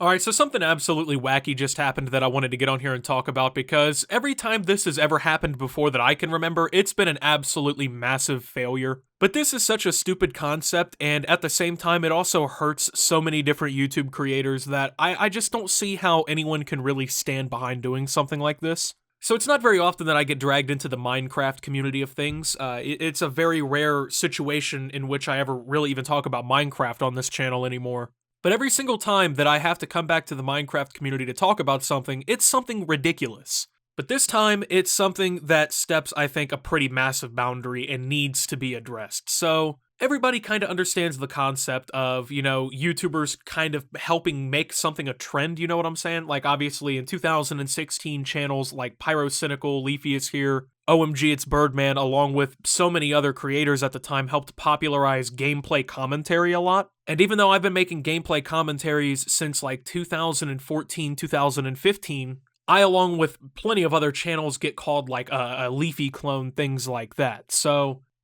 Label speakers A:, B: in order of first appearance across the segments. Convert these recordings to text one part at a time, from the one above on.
A: Alright, so something absolutely wacky just happened that I wanted to get on here and talk about because every time this has ever happened before that I can remember, it's been an absolutely massive failure. But this is such a stupid concept, and at the same time, it also hurts so many different YouTube creators that I just don't see how anyone can really stand behind doing something like this. So it's not very often that I get dragged into the Minecraft community of things. It's a very rare situation in which I ever really even talk about Minecraft on this channel anymore. But every single time that I have to come back to the Minecraft community to talk about something, it's something ridiculous. But this time, it's something that steps, I think, a pretty massive boundary and needs to be addressed. So, everybody kind of understands the concept of, YouTubers kind of helping make something a trend, you know what I'm saying? Like, obviously, in 2016, channels like Pyrocynical, Leafy is here, OMG It's Birdman, along with so many other creators at the time, helped popularize gameplay commentary a lot. And even though I've been making gameplay commentaries since like 2014, 2015, I, along with plenty of other channels, get called like a Leafy clone, things like that.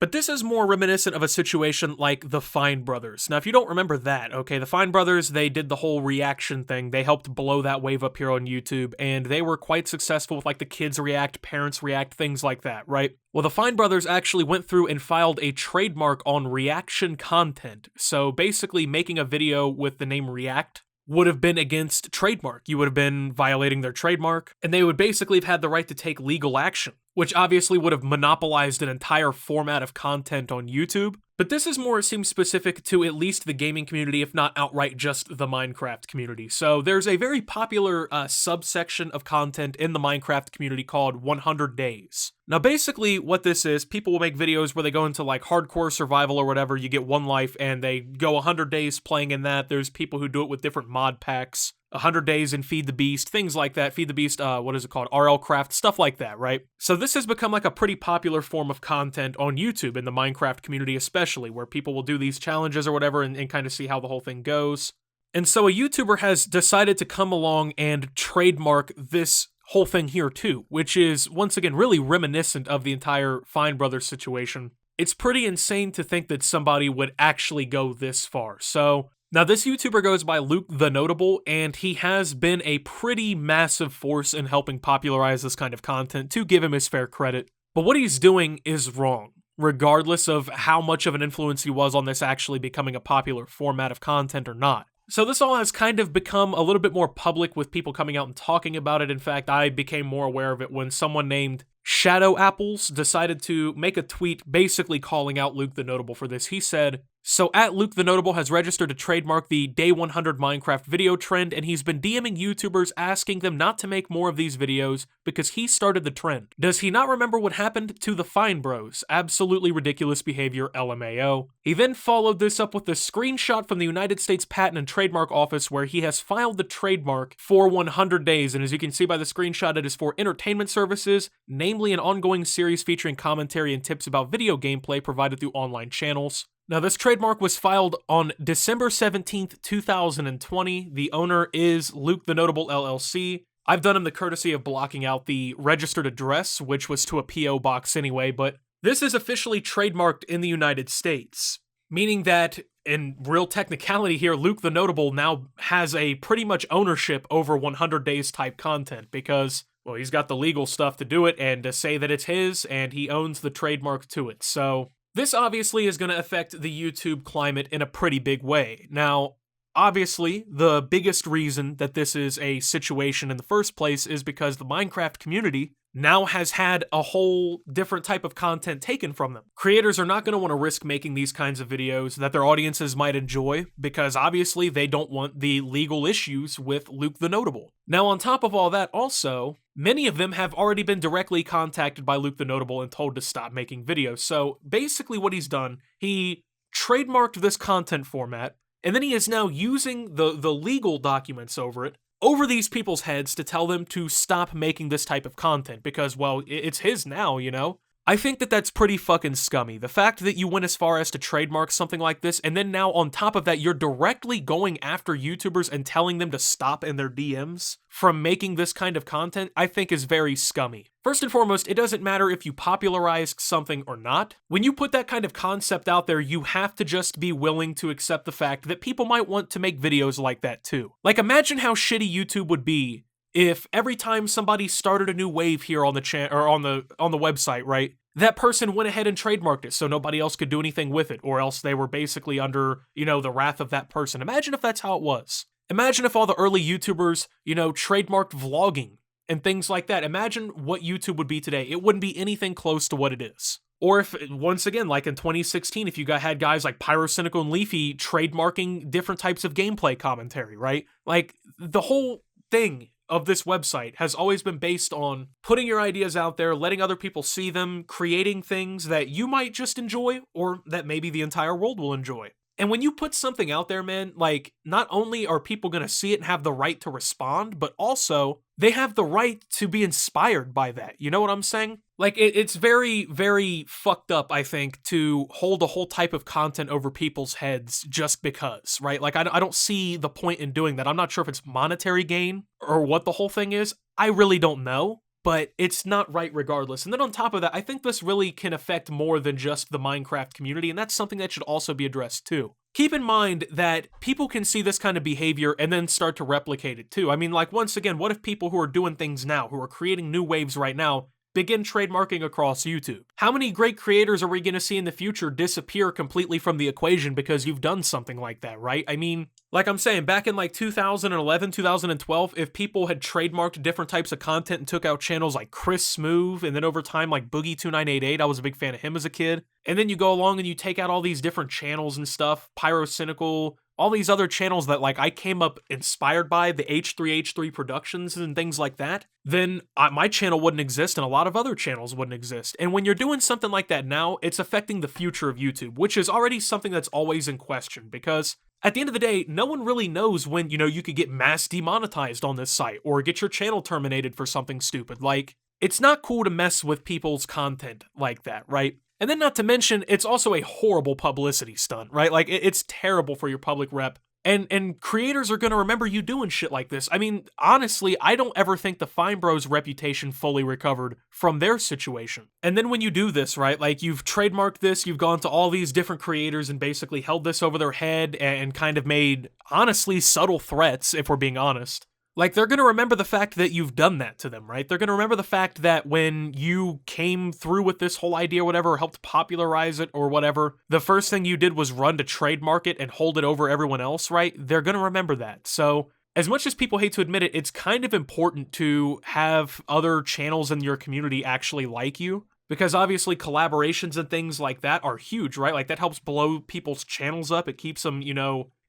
A: But this is more reminiscent of a situation like the Fine Brothers. Now, if you don't remember that, okay, the Fine Brothers, they did the whole reaction thing. They helped blow that wave up here on YouTube, and they were quite successful with like the kids react, parents react, things like that, right? Well, the Fine Brothers actually went through and filed a trademark on reaction content. So basically making a video with the name React would have been against trademark. You would have been violating their trademark, and they would basically have had the right to take legal action, which obviously would have monopolized an entire format of content on YouTube. But this is more, it seems, specific to at least the gaming community, if not outright just the Minecraft community. So there's a very popular subsection of content in the Minecraft community called 100 Days. Now basically what this is, people will make videos where they go into like hardcore survival or whatever, you get one life and they go 100 days playing in that. There's people who do it with different mod packs. 100 Days and Feed the Beast, things like that. Feed the Beast, what is it called? RL Craft, stuff like that, right? So this has become like a pretty popular form of content on YouTube in the Minecraft community especially, where people will do these challenges or whatever and kind of see how the whole thing goes. And so a YouTuber has decided to come along and trademark this whole thing here too, which is, once again, really reminiscent of the entire Fine Brothers situation. It's pretty insane to think that somebody would actually go this far. So now, this YouTuber goes by LukeTheNotable, and he has been a pretty massive force in helping popularize this kind of content, to give him his fair credit. But what he's doing is wrong, regardless of how much of an influence he was on this actually becoming a popular format of content or not. So this all has kind of become a little bit more public with people coming out and talking about it. In fact, I became more aware of it when someone named Shadow Apples decided to make a tweet basically calling out LukeTheNotable for this. He said, "So at LukeTheNotable has registered to trademark the Day 100 Minecraft video trend, and he's been DMing YouTubers asking them not to make more of these videos because he started the trend. Does he not remember what happened to the Fine Bros? Absolutely ridiculous behavior, LMAO." He then followed this up with a screenshot from the United States Patent and Trademark Office where he has filed the trademark for 100 days, and as you can see by the screenshot, it is for entertainment services, namely an ongoing series featuring commentary and tips about video gameplay provided through online channels. Now, this trademark was filed on December 17th, 2020. The owner is LukeTheNotable LLC. I've done him the courtesy of blocking out the registered address, which was to a P.O. box anyway, but this is officially trademarked in the United States, meaning that, in real technicality here, LukeTheNotable now has a pretty much ownership over 100 Days type content because, well, he's got the legal stuff to do it and to say that it's his, and he owns the trademark to it. So this obviously is going to affect the YouTube climate in a pretty big way. Now, obviously, the biggest reason that this is a situation in the first place is because the Minecraft community now has had a whole different type of content taken from them. Creators are not going to want to risk making these kinds of videos that their audiences might enjoy because obviously they don't want the legal issues with LukeTheNotable. Now, on top of all that, also, many of them have already been directly contacted by LukeTheNotable and told to stop making videos. So basically what he's done, he trademarked this content format, and then he is now using the legal documents over these people's heads to tell them to stop making this type of content because, well, it's his now, you know? I think that that's pretty fucking scummy. The fact that you went as far as to trademark something like this, and then now on top of that, you're directly going after YouTubers and telling them to stop in their DMs from making this kind of content, I think is very scummy. First and foremost, it doesn't matter if you popularized something or not. When you put that kind of concept out there, you have to just be willing to accept the fact that people might want to make videos like that too. Like, imagine how shitty YouTube would be if every time somebody started a new wave here on the or on the website, right, that person went ahead and trademarked it so nobody else could do anything with it, or else they were basically under, the wrath of that person. Imagine if that's how it was. Imagine if all the early YouTubers, trademarked vlogging and things like that. Imagine what YouTube would be today. It wouldn't be anything close to what it is. Or if, once again, like in 2016, if you had guys like Pyrocynical and Leafy trademarking different types of gameplay commentary, right? Like, the whole thing of this website has always been based on putting your ideas out there, letting other people see them, creating things that you might just enjoy or that maybe the entire world will enjoy. And when you put something out there, man, like, not only are people going to see it and have the right to respond, but also they have the right to be inspired by that. You know what I'm saying? Like, it's very, very fucked up, I think, to hold a whole type of content over people's heads just because, right? Like, I don't see the point in doing that. I'm not sure if it's monetary gain or what the whole thing is. I really don't know, but it's not right regardless. And then on top of that, I think this really can affect more than just the Minecraft community, and that's something that should also be addressed too. Keep in mind that people can see this kind of behavior and then start to replicate it too. I mean, like, once again, what if people who are doing things now, who are creating new waves right now, begin trademarking across YouTube? How many great creators are we going to see in the future disappear completely from the equation because you've done something like that, right? I mean, like I'm saying, back in like 2011, 2012, if people had trademarked different types of content and took out channels like Chris Smooth, and then over time like Boogie2988, I was a big fan of him as a kid, and then you go along and you take out all these different channels and stuff, Pyrocynical, all these other channels that like I came up inspired by, the H3H3 Productions and things like that, then my channel wouldn't exist and a lot of other channels wouldn't exist. And when you're doing something like that now, it's affecting the future of YouTube, which is already something that's always in question, because at the end of the day, no one really knows when, you could get mass demonetized on this site or get your channel terminated for something stupid. Like, it's not cool to mess with people's content like that, right? And then not to mention, it's also a horrible publicity stunt, right? Like, it's terrible for your public rep. And creators are going to remember you doing shit like this. I mean, honestly, I don't ever think the Fine Bros reputation fully recovered from their situation. And then when you do this, right, like, you've trademarked this, you've gone to all these different creators and basically held this over their head and kind of made, honestly, subtle threats, if we're being honest. Like, they're going to remember the fact that you've done that to them, right? They're going to remember the fact that when you came through with this whole idea or whatever, or helped popularize it or whatever, the first thing you did was run to trademark it and hold it over everyone else, right? They're going to remember that. So, as much as people hate to admit it, it's kind of important to have other channels in your community actually like you, because obviously collaborations and things like that are huge, right? Like, that helps blow people's channels up. It keeps them,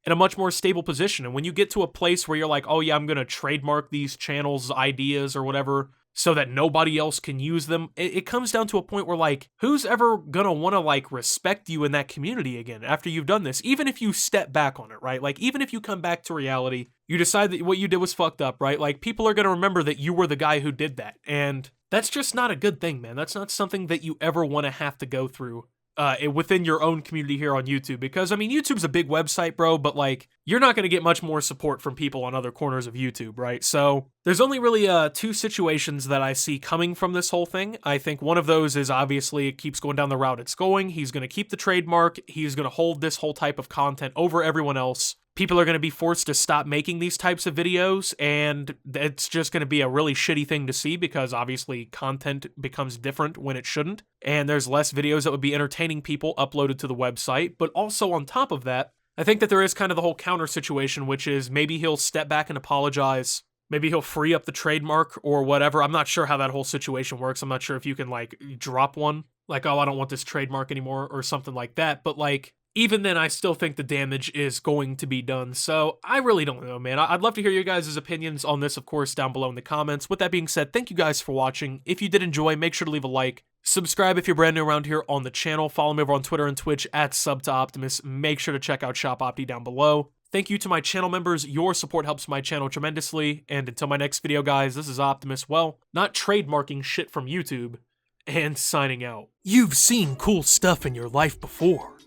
A: in a much more stable position. And when you get to a place where you're like, oh yeah, I'm going to trademark these channels' ideas or whatever so that nobody else can use them, it comes down to a point where, like, who's ever going to want to, like, respect you in that community again after you've done this? Even if you step back on it, right? Like, even if you come back to reality, you decide that what you did was fucked up, right? Like, people are going to remember that you were the guy who did that. And that's just not a good thing, man. That's not something that you ever want to have to go through within your own community here on YouTube, because, I mean, YouTube's a big website, bro, but, like, you're not going to get much more support from people on other corners of YouTube, right? So there's only really two situations that I see coming from this whole thing. I think one of those is, obviously, it keeps going down the route it's going. He's going to keep the trademark. He's going to hold this whole type of content over everyone else. People are going to be forced to stop making these types of videos, and it's just going to be a really shitty thing to see, because obviously content becomes different when it shouldn't, and there's less videos that would be entertaining people uploaded to the website. But also on top of that, I think that there is kind of the whole counter situation, which is maybe he'll step back and apologize. Maybe he'll free up the trademark or whatever. I'm not sure how that whole situation works. I'm not sure if you can, like, drop one, like, oh, I don't want this trademark anymore or something like that. But, like, even then, I still think the damage is going to be done. So I really don't know, man. I'd love to hear your guys' opinions on this, of course, down below in the comments. With that being said, thank you guys for watching. If you did enjoy, make sure to leave a like. Subscribe if you're brand new around here on the channel. Follow me over on Twitter and Twitch at @SubToOptimus. Make sure to check out Shop Opti down below. Thank you to my channel members. Your support helps my channel tremendously. And until my next video, guys, this is Optimus. Well, not trademarking shit from YouTube. and signing out. You've seen cool stuff in your life before,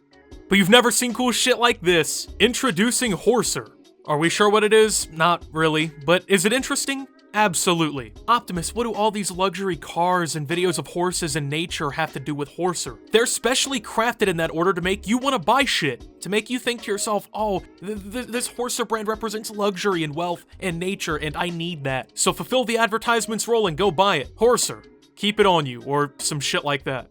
A: but you've never seen cool shit like this. Introducing Horser. Are we sure what it is? Not really, but is it interesting? Absolutely. Optimus, what do all these luxury cars and videos of horses and nature have to do with Horser? They're specially crafted in that order to make you want to buy shit, to make you think to yourself, oh, this Horser brand represents luxury and wealth and nature, and I need that. So fulfill the advertisement's role and go buy it. Horser, keep it on you, or some shit like that.